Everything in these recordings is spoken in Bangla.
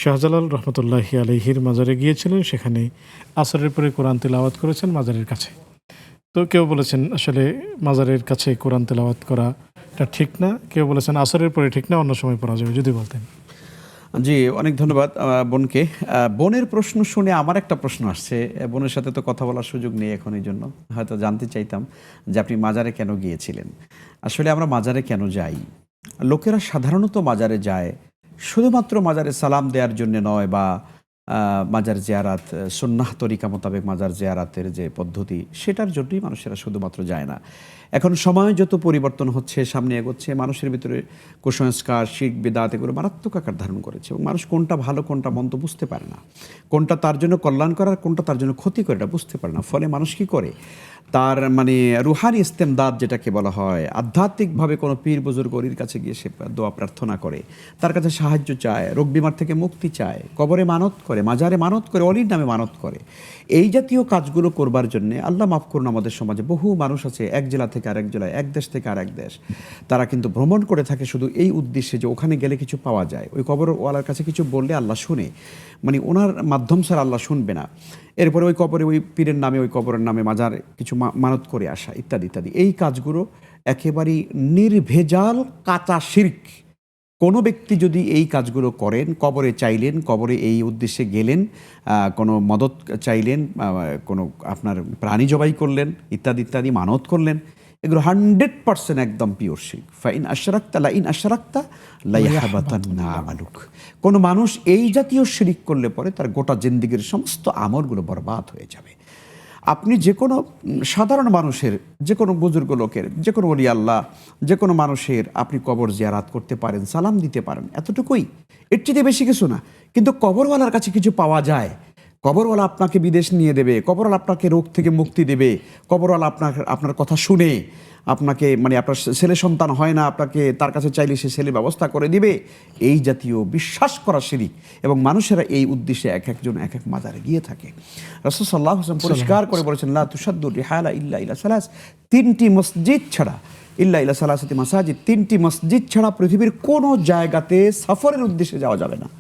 শাহজালাল রহমতুল্লাহি আলাইহির মাজারে গিয়েছিলেন, সেখানে আসরের পরে কোরআন তেলাওয়াত করেছেন মাজারের কাছে। তো কেউ বলেছেন আসলে মাজারের কাছে কোরআন তেলাওয়াত করা এটা ঠিক না, কেউ বলেছেন আসরের পরে ঠিক না, অন্য সময় পড়া যাবে, যদি বলতেন। জি, অনেক ধন্যবাদ বোনকে। বোনের প্রশ্ন শুনে আমার একটা প্রশ্ন আসছে। বোনের সাথে তো কথা বলার সুযোগ নেই এখন, এই জন্য হয়তো জানতে চাইতাম যে আপনি মাজারে কেন গিয়েছিলেন। আসলে আমরা মাজারে কেন যাই? লোকেরা সাধারণত মাজারে যায় শুধুমাত্র মাজারে সালাম দেওয়ার জন্য নয়, বা মাজার জিয়ারাত সুন্নাহ তরিকা মোতাবেক মাজার জিয়ারাতের যে পদ্ধতি, সেটার জন্যই মানুষেরা শুধুমাত্র যায় না। এখন সময় যত পরিবর্তন হচ্ছে, সামনে এগোচ্ছে, মানুষের ভিতরে কুসংস্কার, শিরক, বিদআত এগুলো মারাত্মক আকার ধারণ করেছে এবং মানুষ কোনটা ভালো কোনটা মন্দ বুঝতে পারে না, কোনটা তার জন্য কল্যাণ করার কোনটা তার জন্য ক্ষতি করে এটা বুঝতে পারে না। ফলে মানুষ কী করে, তার রুহানি ইস্তেমদাদ যেটাকে বলা হয়, আধ্যাত্মিকভাবে কোনো পীর বুজুর্গ ওলির কাছে গিয়ে সে দোয়া প্রার্থনা করে, তার কাছে সাহায্য চায়, রোগ বিমার থেকে মুক্তি চায়, কবরে মানত করে, মাজারে মানত করে, অলির নামে মানত করে। এই জাতীয় কাজগুলো করবার জন্যে আল্লাহ মাফ করুন, আমাদের সমাজে বহু মানুষ আছে এক জেলা থেকে আরেক জেলায়, এক দেশ থেকে আরেক দেশ, তারা কিন্তু ভ্রমণ করে থাকে শুধু এই উদ্দেশ্যে যে ওখানে গেলে কিছু পাওয়া যায়, ওই কবরওয়ালার কাছে কিছু বললে আল্লাহ শুনে, ওনার মাধ্যম ছাড়া আল্লাহ শুনবে না। এরপরে ওই কবরে ওই পীরের নামে, ওই কবরের নামে মাজার কিছু মানত করে আসা ইত্যাদি ইত্যাদি। এই কাজগুলো একেবারেই নির্ভেজাল কাঁচা শিরক। কোনো ব্যক্তি যদি এই কাজগুলো করেন, কবরে চাইলেন, কবরে এই উদ্দেশ্যে গেলেন, কোনো মদত চাইলেন, কোনো আপনার প্রাণী জবাই করলেন ইত্যাদি ইত্যাদি, মানত করলেন, এগুলো 100% একদম পিওর শিরক। ফাইন আশরাকতা লাইন আশরাকতা লাইহাবাতান্না আমালুক। কোনো মানুষ এই জাতীয় শিরক করলে পরে তার গোটা জিন্দেগির সমস্ত আমলগুলো বরবাদ হয়ে যাবে। আপনি যে কোনো সাধারণ মানুষের, যে কোনো বুজুর্গ লোকের, যে কোনো ওলি আল্লাহ, যে কোনো মানুষের আপনি কবর জিয়ারাত করতে পারেন, সালাম দিতে পারেন, এতটুকুই, এর চেয়ে বেশি কিছু না। কিন্তু কবরওয়ালার কাছে কিছু পাওয়া যায়। কবরওয়ালা আপনাকে বিদেশ নিয়ে দেবে, কবরওয়ালা আপনাকে রোগ থেকে মুক্তি দেবে, কবরওয়ালা আপনার কথা শুনে আপনাকে, আপনার ছেলে সন্তান হয় না, আপনাকে তার কাছে চাইলে সে ছেলে ব্যবস্থা করে দিবে, এই জাতীয় বিশ্বাস করা শিরিক। এবং মানুষেরা এই উদ্দেশ্যে এক একজন এক এক মাজারে গিয়ে থাকে। রাসূল সাল্লাল্লাহু আলাইহি ওয়াসাল্লাম পরিষ্কার করে বলেছেন, লা তুশাদ্দু রিহালা ইল্লা ইলা সালাস, তিনটি মসজিদ ছাড়া, ইল্লা ইলা সালাসাতি মাসাজিদ, তিনটি মসজিদ ছাড়া পৃথিবীর কোনো জায়গাতে সফরের উদ্দেশ্যে যাওয়া যাবে না।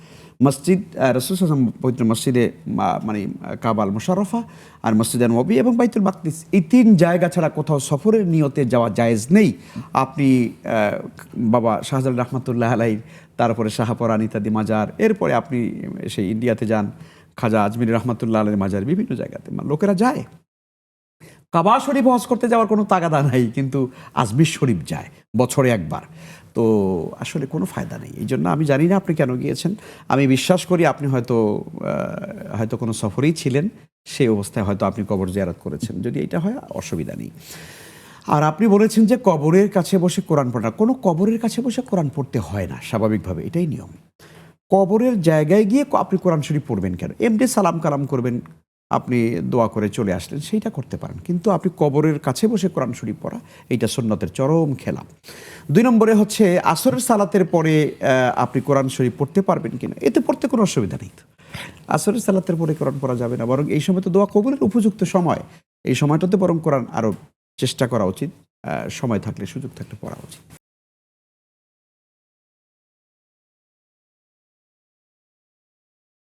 মসজিদ রাসূল সাল্লাল্লাহু আলাইহি ওয়াসাল্লাম পবিত্র মসজিদে কাবাল মুশাররফা, আর মসজিদে নববী এবং বাইতুল মাকদিস, এই তিন জায়গা ছাড়া কোথাও সফরের নিয়তে যাওয়া জায়েজ নেই। আপনি বাবা শাহজালাল রহমতুল্লাহ আলাইহির, তারপরে শাহপরান ইত্যাদি মাজার, এরপরে আপনি সেই ইন্ডিয়াতে যান, খাজা আজমির রহমতুল্লাহ আলাইহির মাজার, বিভিন্ন জায়গাতে লোকেরা যায়। কাবা শরীফ হজ করতে যাওয়ার কোনো তাগাদা নাই, কিন্তু আজমির শরীফ যায় বছরে একবার। তো আসলে কোনো ফায়দা নেই। এই জন্য আমি জানি না আপনি কেন গিয়েছেন। আমি বিশ্বাস করি আপনি হয়তো কোনো সফরেই ছিলেন, সেই অবস্থায় হয়তো আপনি কবর জিয়ারত করেছেন। যদি এটা হয় অসুবিধা নেই। আর আপনি বলেছেন যে কবরের কাছে বসে কোরআন পড়া, কোনো কবরের কাছে বসে কোরআন পড়তে হয় না স্বাভাবিকভাবে, এটাই নিয়ম। কবরের জায়গায় গিয়ে আপনি কোরআন শরীফ পড়বেন কেন? এমনি সালাম কালাম করবেন, আপনি দোয়া করে চলে আসলেন, সেইটা করতে পারেন। কিন্তু আপনি কবরের কাছে বসে কোরআন শরীফ পড়া, এইটা সুন্নতের চরম খেলাপ। 2 নম্বরে হচ্ছে আসরের সালাতের পরে আপনি কোরআন শরীফ পড়তে পারবেন কিনা, এতে পড়তে কোনো অসুবিধা নেই। আসরের সালাতের পরে কোরআন পড়া যাবে না, বরং এই সময় তো দোয়া কবুলের উপযুক্ত সময়, এই সময়টাতে বরং কোরআন আরও চেষ্টা করা উচিত, সময় থাকলে, সুযোগ থাকলে পড়া উচিত।